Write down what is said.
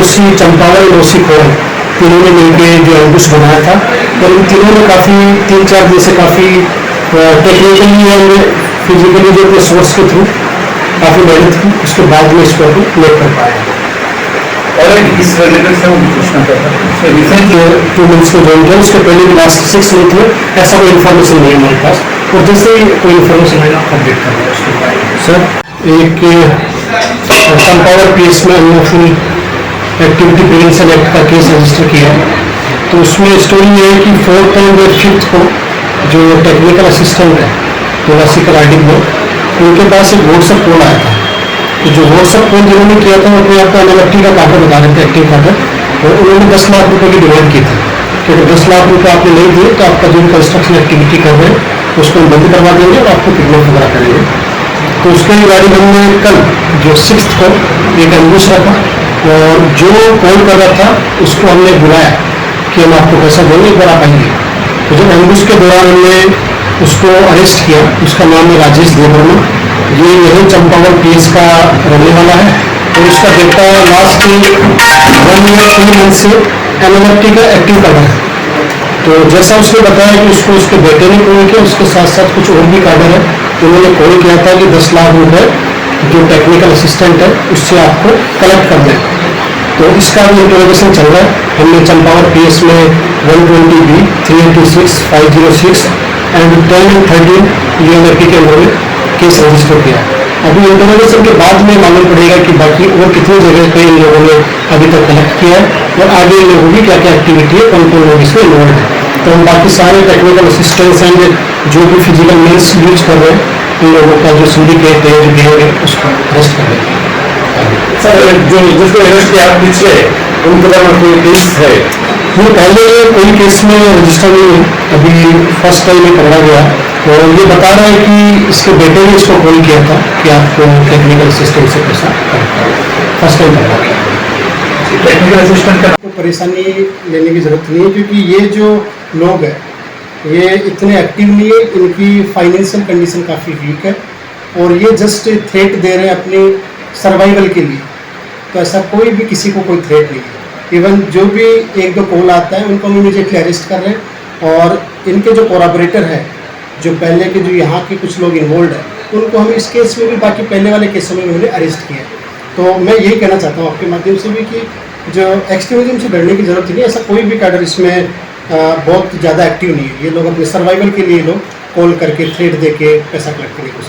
ओसी चंपावत और ओसी खोल तीनों ने मिलकर जो एम्बुश बनाया था, और इन तीनों ने काफ़ी 3-4 दिन से काफ़ी टेक्निकली और फिजिकली जो अपने सोर्स के थ्रू काफ़ी मेहनत की, उसके बाद में इसको क्लियर कर पाया। और इस रिलेटेड से हम पूछना चाहता हूँ, रिसेंट 2 मंथ्स को ज्वाइन किया, उसके पहले भी लास्ट 6 मंथ में ऐसा कोई इन्फॉर्मेशन नहीं है हमारे पास, और जैसे ही कोई इन्फॉर्मेशन आएगा आप अपडेट कर देंगे उसके बारे में। सर एक चंपावत पीएस में अनलॉफुल एक्टिविटी प्रिवेंशन एक्ट का केस रजिस्टर किया, तो उसमें स्टोरी ये है कि 4th और 5th को जो टेक्निकल असिस्टेंट है क्लासिकल आर्टिक में, उनके पास एक व्हाट्सएप कॉल आया था। तो जो व्हाट्सएप कॉल जिन्होंने किया था वो अपने आप को एनएफटी का कार्ड बता रहे थे, एक्टिव कार्ड, और उन्होंने 10 लाख रुपये की डिमांड की थी कि अगर 10 लाख रुपये आपने नहीं दिए तो आपका जो कंस्ट्रक्शन एक्टिविटी कर रहे हैं उसको हम बंद करवा देंगे और आपको किडनैप वगैरह करेंगे। तो उसके रिगार्डिंग हमने कल जो 6th को एक एम्बुश रखा, और जो कॉल कर रहा था उसको हमने बुलाया कि हम आपको पैसा देंगे, एक बार आप आएंगे। तो जब एम्बुश के दौरान हमने उसको अरेस्ट किया, उसका नाम है राजेश देवर्मा, ये यही चंपावत पीएस का रहने वाला है, और उसका बेटा लास्ट 1 ईयर 3 मंथ से एनएफटी का एक्टिव कार्ड है। तो जैसा उसने बताया कि उसको उसके बेटे ने कॉल किया, उसके साथ साथ कुछ और भी कार्डर है, उन्होंने कॉल किया था कि 10 लाख रुपये जो टेक्निकल असिस्टेंट है उससे आपको कलेक्ट कर दें। तो इसका भी इंटरोगेशन चल रहा है। हमने चंपावत पीएस में 120B 386 506 एंड 10 और 13 यूएनएफटी के उन्होंने केस रजिस्टर किया। अभी इंटरोगेशन के बाद में मालूम पड़ेगा कि बाकी और कितनी जगह पे इन लोगों ने अभी तक कलेक्ट किया है, और आगे इन लोगों की क्या क्या एक्टिविटी है, कौन कौन लोग इसमें इन्वॉल्व है। तो हम बाकी सारे टेक्निकल असिस्टेंट्स एंड जो भी फिजिकल मीन्स यूज कर रहे हैं, इन लोगों का जो सिंडिकेट है, जो गैंग है, उसको अरेस्ट कर रहे हैं। सर जो जिसको अरेस्ट किया पीछे उनके द्वारा कोई केस है? वो पहले कोई केस में रजिस्टर नहीं है, अभी फर्स्ट टाइम में पकड़ा गया, और ये बता रहा है कि इसके बेटे ने इसको कॉल किया था कि आपको टेक्निकल असिस्टेंट से पैसा फर्स्ट टाइम पकड़ा गया। टेक्निकल असिस्टेंट का कोई परेशानी लेने की जरूरत नहीं है, क्योंकि ये जो लोग हैं ये इतने एक्टिव नहीं है, इनकी फाइनेंशियल कंडीशन काफ़ी वीक है, और ये जस्ट थ्रेट दे रहे हैं अपने सर्वाइवल के लिए। तो ऐसा कोई भी किसी को कोई थ्रेट नहीं है। इवन जो भी 1-2 कॉल आता है उनको हम इमीडिएटली अरेस्ट कर रहे हैं, और इनके जो कोराबोरेटर है, जो पहले के जो यहाँ के कुछ लोग इन्वॉल्व है, उनको हम इस केस में भी बाकी पहले वाले केसों में उन्होंने अरेस्ट किया। तो मैं यही कहना चाहता हूँ आपके माध्यम से भी कि जो एक्सट्रीमिज्म से डरने की जरूरत नहीं है। ऐसा कोई भी कैडर इसमें बहुत ज़्यादा एक्टिव नहीं है। ये लोग अपने सर्वाइवल के लिए लोग कॉल करके थ्रेट दे के पैसा कलेक्ट करने की कोशिश